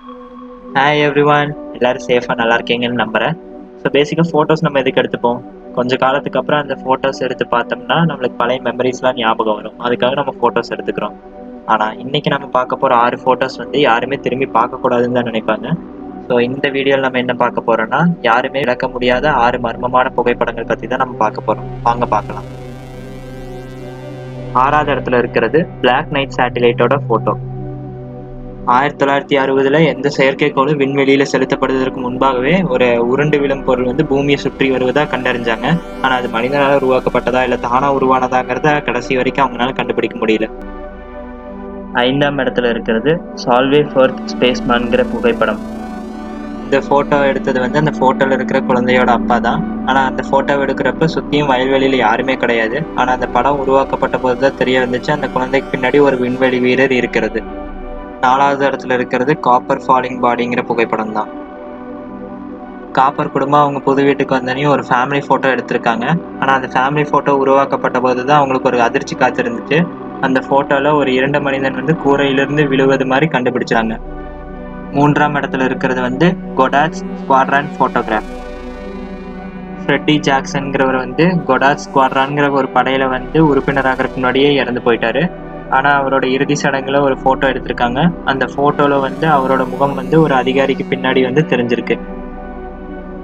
Hi everyone, எல்லாரும் சேஃபாக நல்லா இருக்கீங்கன்னு நம்புகிறேன். ஸோ பேசிக்காக ஃபோட்டோஸ் நம்ம எதுக்கு எடுத்துப்போம்? கொஞ்சம் காலத்துக்கு அப்புறம் அந்த ஃபோட்டோஸ் எடுத்து பார்த்தோம்னா நம்மளுக்கு பழைய மெமரிஸ்லாம் ஞாபகம் வரும். அதுக்காக நம்ம ஃபோட்டோஸ் எடுத்துக்கிறோம். ஆனால் இன்றைக்கி நம்ம பார்க்க போகிற 6 ஃபோட்டோஸ் வந்து யாருமே திரும்பி பார்க்கக்கூடாதுன்னு தான் நினைப்பாங்க. ஸோ இந்த வீடியோவில் நம்ம என்ன பார்க்க போகிறோன்னா, யாருமே இழக்க முடியாத 6 மர்மமான புகைப்படங்கள் பற்றி தான் நம்ம பார்க்க போகிறோம். வாங்க பார்க்கலாம். 6வது இடத்துல இருக்கிறது பிளாக் நைட் சேட்டிலைட்டோட ஃபோட்டோ. 1960 எந்த செயற்கைக்கோளும் விண்வெளியில செலுத்தப்படுவதற்கு முன்பாகவே ஒரு உருண்டு விழும் பொருள் வந்து பூமியை சுற்றி வருவதா கண்டறிஞ்சாங்க. ஆனா அது மனிதனால உருவாக்கப்பட்டதா இல்ல தானா உருவானதாங்கிறத கடைசி வரைக்கும் அவங்களால கண்டுபிடிக்க முடியல. 5ஆம் இடத்துல இருக்கிறது சால்வே ஃபர்த் ஸ்பேஸ்மேன்கிற புகைப்படம். இந்த போட்டோ எடுத்தது வந்து அந்த போட்டோல இருக்கிற குழந்தையோட அப்பா தான். ஆனா அந்த போட்டோ எடுக்கிறப்ப சுத்தியும் வயல்வெளியில யாருமே கிடையாது. ஆனா அந்த படம் உருவாக்கப்பட்ட போதுதான் தெரிய வந்துச்சு அந்த குழந்தைக்கு பின்னாடி ஒரு விண்வெளி வீரர் இருக்கிறது. 4வது இடத்துல இருக்கிறது காப்பர் ஃபாலிங் பாடிங்கிற புகைப்படம் தான். காப்பர் குடும்பம் அவங்க புது வீட்டுக்கு வந்தனையும் ஒரு ஃபேமிலி ஃபோட்டோ எடுத்திருக்காங்க. ஆனால் அந்த ஃபேமிலி ஃபோட்டோ உருவாக்கப்பட்ட போது தான் அவங்களுக்கு ஒரு அதிர்ச்சி காத்திருந்துச்சு. அந்த ஃபோட்டோவில் ஒரு இரண்டு மனிதன் வந்து கூரையிலிருந்து விழுவது மாதிரி கண்டுபிடிச்சாங்க. 3ஆம் இடத்துல இருக்கிறது வந்து கொடாட்ஸ் ஸ்குவாட்ரான் ஃபோட்டோகிராஃப். ஃப்ரெட்டி ஜாக்சன்கிறவர் வந்து கொடாட்ஸ் ஸ்குவாட்ரான்ங்கிற ஒரு படையில வந்து உறுப்பினராகிறதுக்கு முன்னாடியே இறந்து போயிட்டாரு. ஆனால் அவரோட இறுதி சடங்குல ஒரு ஃபோட்டோ எடுத்திருக்காங்க. அந்த ஃபோட்டோவில் வந்து அவரோட முகம் வந்து ஒரு அதிகாரிக்கு பின்னாடி வந்து தெரிஞ்சிருக்கு.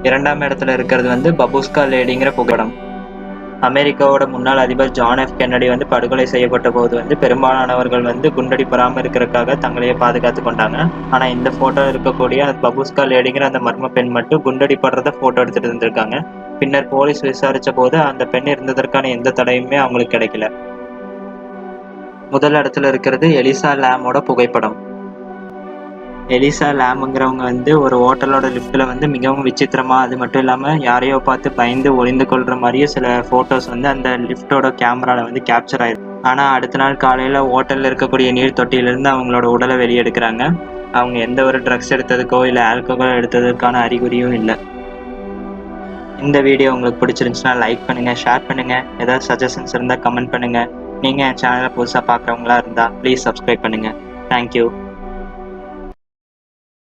2ஆம் இடத்துல இருக்கிறது வந்து பபுஸ்கா லேடிங்கிற புகைப்படம். அமெரிக்காவோட முன்னாள் அதிபர் ஜான் எஃப் கென்னடி வந்து படுகொலை செய்யப்பட்ட போது வந்து பெரும்பாலானவர்கள் வந்து குண்டடிப்படாமல் இருக்கிறதுக்காக தங்களையே பாதுகாத்து கொண்டாங்க. ஆனால் இந்த ஃபோட்டோ இருக்கக்கூடிய பபுஸ்கா லேடிங்கிற அந்த மர்ம பெண் மட்டும் குண்டடிப்படுறத ஃபோட்டோ எடுத்துட்டு இருந்திருக்காங்க. பின்னர் போலீஸ் விசாரித்த போது அந்த பெண் இருந்ததற்கான எந்த தடையுமே அவங்களுக்கு கிடைக்கல. முதல் இடத்துல இருக்கிறது எலிசா லேமோட புகைப்படம். எலிசா லேமுங்கிறவங்க வந்து ஒரு ஹோட்டலோட லிஃப்ட்ல வந்து மிகவும் விசித்திரமா, அது மட்டும் இல்லாம யாரையோ பார்த்து பயந்து ஒளிந்து கொள்ற மாதிரியே சில போட்டோஸ் வந்து அந்த லிஃப்டோட கேமரால வந்து கேப்சர் ஆயிருக்கு. ஆனா அடுத்த நாள் காலையில ஹோட்டல்ல இருக்கக்கூடிய நீர் தொட்டியிலிருந்து அவங்களோட உடலை வெளியெடுக்கிறாங்க. அவங்க எந்த ஒரு ட்ரக்ஸ் எடுத்ததுக்கோ இல்லை ஆல்கஹால் எடுத்ததுக்கான அறிகுறியும் இல்லை. இந்த வீடியோ உங்களுக்கு பிடிச்சிருந்துச்சுன்னா லைக் பண்ணுங்க, ஷேர் பண்ணுங்க. ஏதாவது சஜஷன்ஸ் இருந்தால் கமெண்ட் பண்ணுங்க. நீங்கள் என் சேனலை புதுசாக பார்க்குறவங்களா இருந்தால் ப்ளீஸ் சப்ஸ்கிரைப் பண்ணுங்கள். தேங்க்யூ.